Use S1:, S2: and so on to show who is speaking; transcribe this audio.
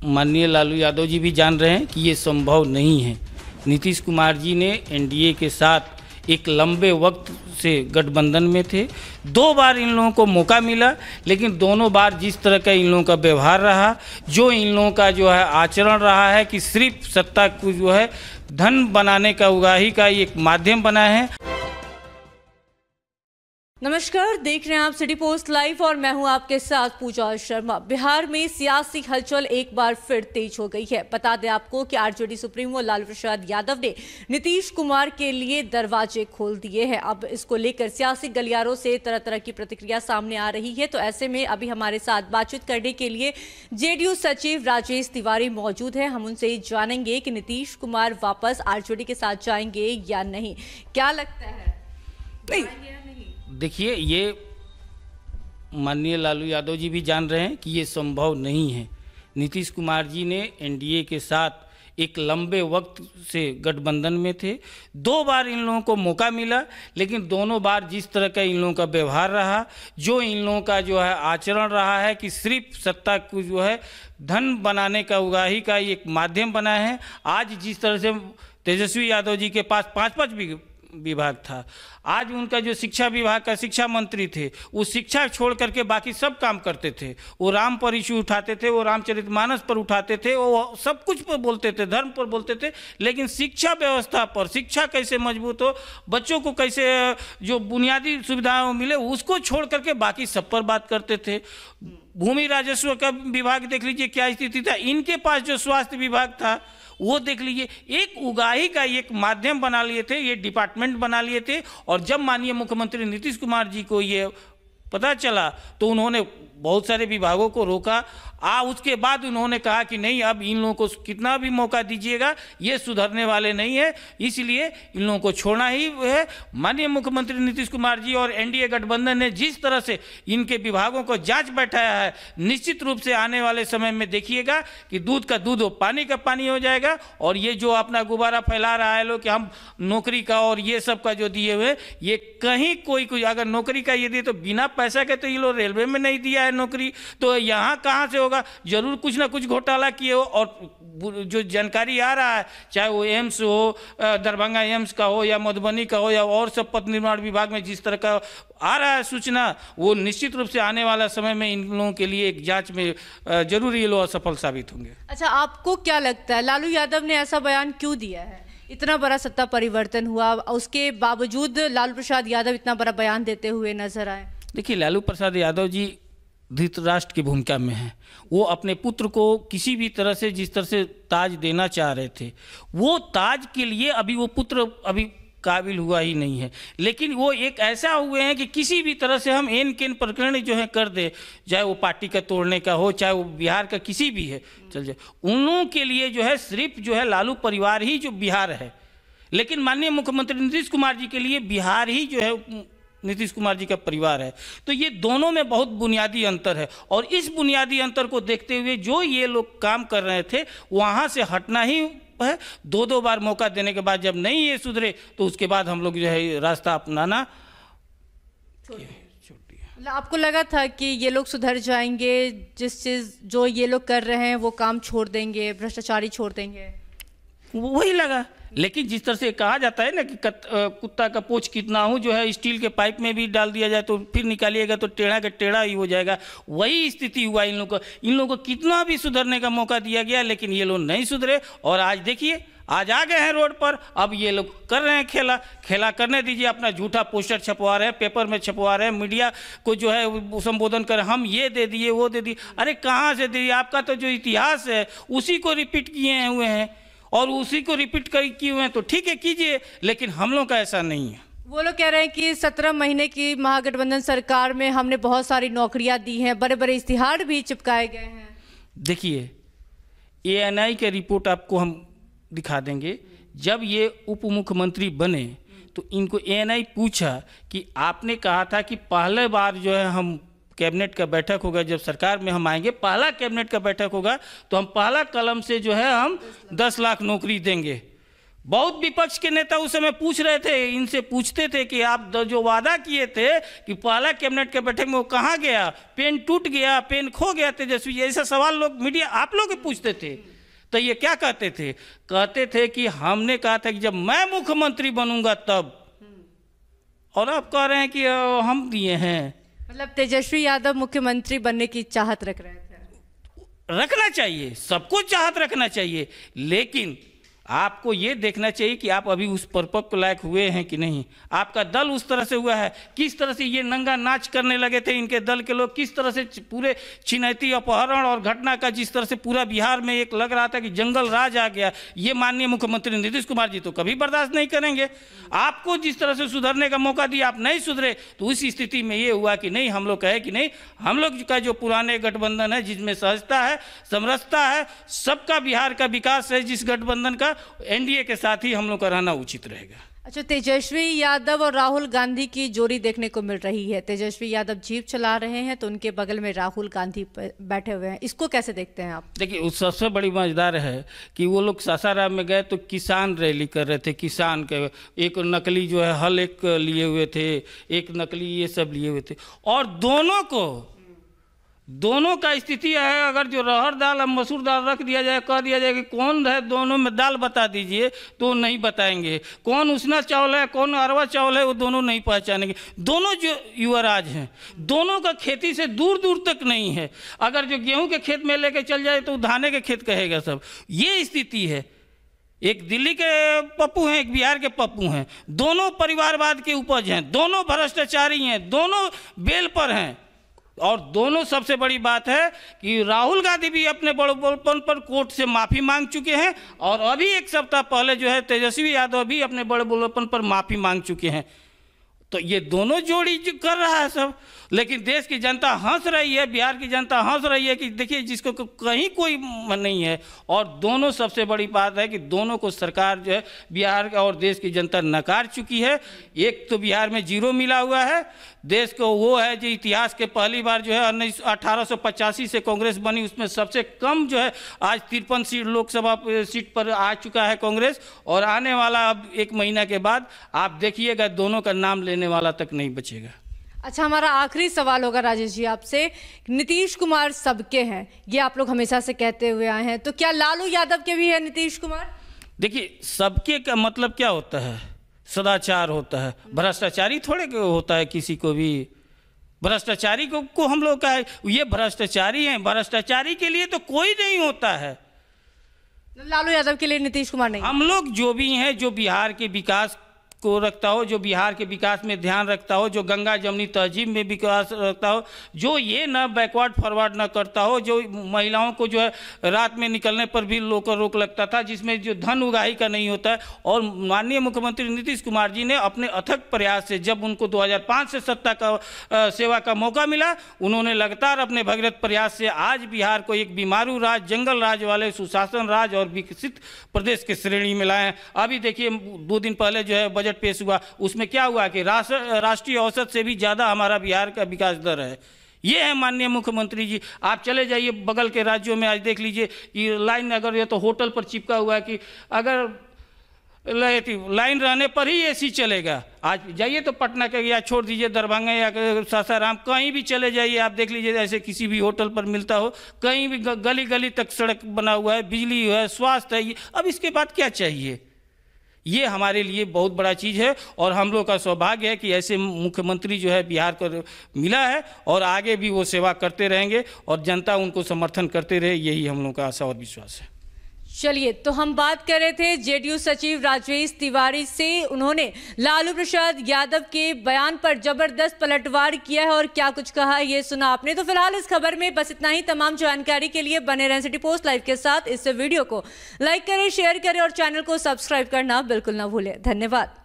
S1: माननीय लालू यादव जी भी जान रहे हैं कि ये संभव नहीं है। नीतीश कुमार जी ने एनडीए के साथ एक लंबे वक्त से गठबंधन में थे। 2 बार इन लोगों को मौका मिला, लेकिन दोनों बार जिस तरह का इन लोगों का व्यवहार रहा, जो इन लोगों का जो है आचरण रहा है कि सिर्फ सत्ता को जो है धन बनाने का उगाही का एक माध्यम बना है।
S2: नमस्कार, देख रहे हैं आप सिटी पोस्ट लाइव और मैं हूं आपके साथ पूजा शर्मा। बिहार में सियासी हलचल एक बार फिर तेज हो गई है। बता दें आपको कि आरजेडी सुप्रीमो लालू प्रसाद यादव ने नीतीश कुमार के लिए दरवाजे खोल दिए हैं। अब इसको लेकर सियासी गलियारों से तरह तरह की प्रतिक्रिया सामने आ रही है। तो ऐसे में अभी हमारे साथ बातचीत करने के लिए जेडीयू सचिव राजेश तिवारी मौजूद है। हम उनसे जानेंगे कि नीतीश कुमार वापस आरजेडी के साथ जाएंगे या नहीं, क्या लगता है?
S1: देखिए, ये माननीय लालू यादव जी भी जान रहे हैं कि ये संभव नहीं है। नीतीश कुमार जी ने एनडीए के साथ एक लंबे वक्त से गठबंधन में थे। 2 बार इन लोगों को मौका मिला, लेकिन दोनों बार जिस तरह का इन लोगों का व्यवहार रहा, जो इन लोगों का जो है आचरण रहा है कि सिर्फ सत्ता को जो है धन बनाने का उगाही का एक माध्यम बना है। आज जिस तरह से तेजस्वी यादव जी के पास 5-5 विभाग था, आज उनका जो शिक्षा विभाग का शिक्षा मंत्री थे, वो शिक्षा छोड़ करके बाकी सब काम करते थे। वो राम पर इशू उठाते थे, वो रामचरितमानस पर उठाते थे, वो सब कुछ पर बोलते थे, धर्म पर बोलते थे, लेकिन शिक्षा व्यवस्था पर, शिक्षा कैसे मजबूत हो, बच्चों को कैसे जो बुनियादी सुविधाएं मिले, उसको छोड़ करके बाकी सब पर बात करते थे। भूमि राजस्व का विभाग देख लीजिए क्या स्थिति था। इनके पास जो स्वास्थ्य विभाग था वो देख लीजिए, एक उगाही का एक माध्यम बना लिए थे, ये डिपार्टमेंट बना लिए थे। और जब माननीय मुख्यमंत्री नीतीश कुमार जी को ये पता चला तो उन्होंने बहुत सारे विभागों को रोका। उसके बाद उन्होंने कहा कि नहीं, अब इन लोगों को कितना भी मौका दीजिएगा ये सुधरने वाले नहीं है, इसलिए इन लोगों को छोड़ना ही है। माननीय मुख्यमंत्री नीतीश कुमार जी और एनडीए गठबंधन ने जिस तरह से इनके विभागों को जांच बैठाया है, निश्चित रूप से आने वाले समय में देखिएगा कि दूध का दूध पानी का पानी हो जाएगा। और ये जो अपना गुब्बारा फैला रहा है लोग कि हम नौकरी का और ये सब का जो दिए हुए, ये कहीं कोई अगर नौकरी का ये दिए तो बिना पैसा के तो ये लोग रेलवे में नहीं दिया है नौकरी, तो यहाँ कहाँ से होगा? जरूर कुछ ना कुछ घोटाला किए हो। और जो जानकारी आ रहा है, चाहे वो एम्स हो, दरभंगा एम्स का हो या मधुबनी का हो या और सब पथ निर्माण विभाग में जिस तरह का आ रहा है सूचना, वो निश्चित रूप से आने वाला समय में इन लोगों के लिए एक जांच में जरूर ये लोग असफल साबित होंगे।
S2: अच्छा, आपको क्या लगता है लालू यादव ने ऐसा बयान क्यों दिया है? इतना बड़ा सत्ता परिवर्तन हुआ, उसके बावजूद लालू प्रसाद यादव इतना बड़ा बयान देते हुए नजर आए।
S1: देखिए, लालू प्रसाद यादव जी धृतराष्ट्र की भूमिका में हैं। वो अपने पुत्र को किसी भी तरह से, जिस तरह से ताज देना चाह रहे थे, वो ताज के लिए अभी वो पुत्र अभी काबिल हुआ ही नहीं है। लेकिन वो एक ऐसा हुए हैं कि किसी भी तरह से हम एन केन प्रकरण जो है कर दे, चाहे वो पार्टी का तोड़ने का हो, चाहे वो बिहार का किसी भी है, चल जाए। उन लोगों के लिए जो है सिर्फ जो है लालू परिवार ही जो बिहार है। लेकिन माननीय मुख्यमंत्री नीतीश कुमार जी के लिए बिहार ही जो है नीतीश कुमार जी का परिवार है। तो ये दोनों में बहुत बुनियादी अंतर है। और इस बुनियादी अंतर को देखते हुए जो ये लोग काम कर रहे थे, वहाँ से हटना ही है। 2 बार मौका देने के बाद जब नहीं ये सुधरे तो उसके बाद हम लोग जो है रास्ता अपनाना छोड़ दिया।
S2: आपको लगा था कि ये लोग सुधर जाएंगे, जिस चीज़ जो ये लोग कर रहे हैं वो काम छोड़ देंगे, भ्रष्टाचारी छोड़ देंगे?
S1: वही लगा। लेकिन जिस तरह से कहा जाता है ना कि कुत्ता का पोंछ कितना हो जो है स्टील के पाइप में भी डाल दिया जाए तो फिर निकालिएगा तो टेढ़ा का टेढ़ा ही हो जाएगा, वही स्थिति हुआ इन लोगों को कितना भी सुधरने का मौका दिया गया, लेकिन ये लोग नहीं सुधरे। और आज देखिए, आज आ गए हैं रोड पर। अब ये लोग कर रहे हैं खेला करने दीजिए। अपना झूठा पोस्टर छपवा रहे हैं, पेपर में छपवा रहे हैं, मीडिया को जो है संबोधन कर, हम ये दे दिए वो दे दिए। अरे कहाँ से दे दिए? आपका तो जो इतिहास है उसी को रिपीट किए हुए हैं और उसी को रिपीट किए हुए हैं, तो ठीक है कीजिए, लेकिन हम लोग का ऐसा नहीं है।
S2: वो लोग कह रहे हैं कि 17 महीने की महागठबंधन सरकार में हमने बहुत सारी नौकरियां दी हैं, बड़े बड़े इश्तिहार भी चिपकाए गए हैं।
S1: देखिए, एएनआई के रिपोर्ट आपको हम दिखा देंगे। जब ये उप मुख्यमंत्री बने तो इनको एएनआई पूछा कि आपने कहा था कि पहले बार जो है हम कैबिनेट का बैठक होगा, जब सरकार में हम आएंगे, पहला कैबिनेट का बैठक होगा तो हम पहला कलम से जो है हम 10 लाख नौकरी देंगे। बहुत विपक्ष के नेता उस समय पूछ रहे थे, इनसे पूछते थे कि आप जो वादा किए थे कि पहला कैबिनेट के बैठक में वो कहाँ गया, पेन टूट गया, पेन खो गया तेजस्वी, ऐसा सवाल लोग मीडिया आप लोग पूछते थे। तो ये क्या कहते थे? कहते थे कि हमने कहा था कि जब मैं मुख्यमंत्री बनूंगा तब, और आप कह रहे हैं कि हम दिए हैं।
S2: मतलब तेजस्वी यादव मुख्यमंत्री बनने की चाहत रख रहे थे।
S1: रखना चाहिए, सबको चाहत रखना चाहिए, लेकिन आपको ये देखना चाहिए कि आप अभी उस परिपक्व लायक हुए हैं कि नहीं। आपका दल उस तरह से हुआ है, किस तरह से ये नंगा नाच करने लगे थे इनके दल के लोग, किस तरह से पूरे छिनैती अपहरण और घटना का जिस तरह से पूरा बिहार में एक लग रहा था कि जंगल राज आ गया, ये माननीय मुख्यमंत्री नीतीश कुमार जी तो कभी बर्दाश्त नहीं करेंगे। आपको जिस तरह से सुधरने का मौका दिया, आप नहीं सुधरे, तो उस स्थिति में ये हुआ कि नहीं, हम लोग कहे कि नहीं, हम लोग का जो पुराने गठबंधन है जिसमें सहजता है, समरसता है, सबका बिहार का विकास है, जिस गठबंधन का एनडीए के साथ ही हम लोग का रहना उचित रहेगा।
S2: अच्छा, तेजस्वी यादव और राहुल गांधी की जोड़ी देखने को मिल रही है। तेजस्वी यादव जीप चला रहे हैं तो उनके बगल में राहुल गांधी बैठे हुए हैं, इसको कैसे देखते हैं आप?
S1: देखिए, सबसे बड़ी मजेदार है कि वो लोग सासाराम में गए तो किसान रैली कर रहे थे, किसान के एक नकली जो है हल एक लिए हुए थे, एक नकली ये सब लिए हुए थे, और दोनों का स्थिति है, अगर जो रहर दाल और मसूर दाल रख दिया जाए, कह दिया जाए कि कौन है दोनों में दाल बता दीजिए, तो नहीं बताएंगे। कौन उसना चावल है, कौन अरवा चावल है, वो दोनों नहीं पहचानेंगे। दोनों जो युवराज हैं, दोनों का खेती से दूर दूर तक नहीं है। अगर जो गेहूं के खेत में लेके चल जाए तो धाने के खेत कहेगा सब। ये स्थिति है। एक दिल्ली के पप्पू हैं, एक बिहार के पप्पू हैं, दोनों परिवारवाद के उपज हैं, दोनों भ्रष्टाचारी हैं, दोनों बेल पर हैं। और दोनों, सबसे बड़ी बात है कि राहुल गांधी भी अपने बड़बोलपन पर कोर्ट से माफ़ी मांग चुके हैं, और अभी एक सप्ताह पहले जो है तेजस्वी यादव भी अपने बड़बोलपन पर माफ़ी मांग चुके हैं। तो ये दोनों जोड़ी जो कर रहा है सब, लेकिन देश की जनता हंस रही है, बिहार की जनता हंस रही है कि देखिए जिसको कहीं कोई नहीं है। और दोनों, सबसे बड़ी बात है कि दोनों को सरकार जो है बिहार और देश की जनता नकार चुकी है। एक तो बिहार में 0 मिला हुआ है, देश को वो है जो इतिहास के पहली बार जो है 1885 से कांग्रेस बनी, उसमें सबसे कम जो है आज 53 सीट लोकसभा सीट पर आ चुका है कांग्रेस। और आने वाला अब 1 महीना के बाद आप देखिएगा दोनों का नाम लेने वाला तक नहीं बचेगा।
S2: अच्छा, हमारा आखिरी सवाल होगा राजेश जी आपसे, नीतीश कुमार सबके हैं, ये आप लोग हमेशा से कहते हुए आए हैं, तो क्या लालू यादव के भी है नीतीश कुमार?
S1: देखिए, सबके का मतलब क्या होता है? सदाचार होता है, भ्रष्टाचारी थोड़े होता है किसी को भी। भ्रष्टाचारी को हम लोग का है, ये भ्रष्टाचारी हैं, भ्रष्टाचारी के लिए तो कोई नहीं होता है।
S2: लालू यादव के लिए नीतीश कुमार नहीं?
S1: हम लोग जो भी हैं, जो बिहार के विकास को रखता हो, जो बिहार के विकास में ध्यान रखता हो, जो गंगा जमुनी तहजीब में विकास रखता हो, जो ये ना बैकवर्ड फॉरवर्ड ना करता हो, जो महिलाओं को जो है रात में निकलने पर भी रोक लगता था, जिसमें जो धन उगाही का नहीं होता है। और माननीय मुख्यमंत्री नीतीश कुमार जी ने अपने अथक प्रयास से, जब उनको 2005 से सत्ता का सेवा का मौका मिला, उन्होंने लगातार अपने भगीरथ प्रयास से आज बिहार को एक बीमारू राज, जंगल राज वाले सुशासन राज और विकसित प्रदेश के श्रेणी में लाए। अभी देखिए, 2 दिन पहले जो है बजट पेश हुआ, उसमें क्या हुआ कि राष्ट्रीय औसत से भी ज्यादा हमारा बिहार का विकास दर है। ये है माननीय मुख्यमंत्री जी। आप चले जाइए बगल के राज्यों में, आज देख लीजिए कि लाइन, अगर ये तो होटल पर चिपका हुआ है कि अगर लाइन रहने पर ही एसी चलेगा। आज जाइए तो पटना के, या छोड़ दीजिए दरभंगा या सासाराम, कहीं भी चले जाइए, आप देख लीजिए ऐसे किसी भी होटल पर मिलता हो, कहीं भी गली गली तक सड़क बना हुआ है, बिजली है, स्वास्थ्य है। अब इसके बाद क्या चाहिए? ये हमारे लिए बहुत बड़ा चीज़ है, और हम लोग का सौभाग्य है कि ऐसे मुख्यमंत्री जो है बिहार को मिला है, और आगे भी वो सेवा करते रहेंगे और जनता उनको समर्थन करते रहे, यही हम लोग का आशा और विश्वास है।
S2: चलिए, तो हम बात कर रहे थे जेडीयू सचिव राजेश तिवारी से। उन्होंने लालू प्रसाद यादव के बयान पर जबरदस्त पलटवार किया है, और क्या कुछ कहा ये सुना आपने। तो फिलहाल इस खबर में बस इतना ही। तमाम जानकारी के लिए बने रहें सिटी पोस्ट लाइव के साथ। इस वीडियो को लाइक करें, शेयर करें और चैनल को सब्सक्राइब करना बिल्कुल ना भूलें। धन्यवाद।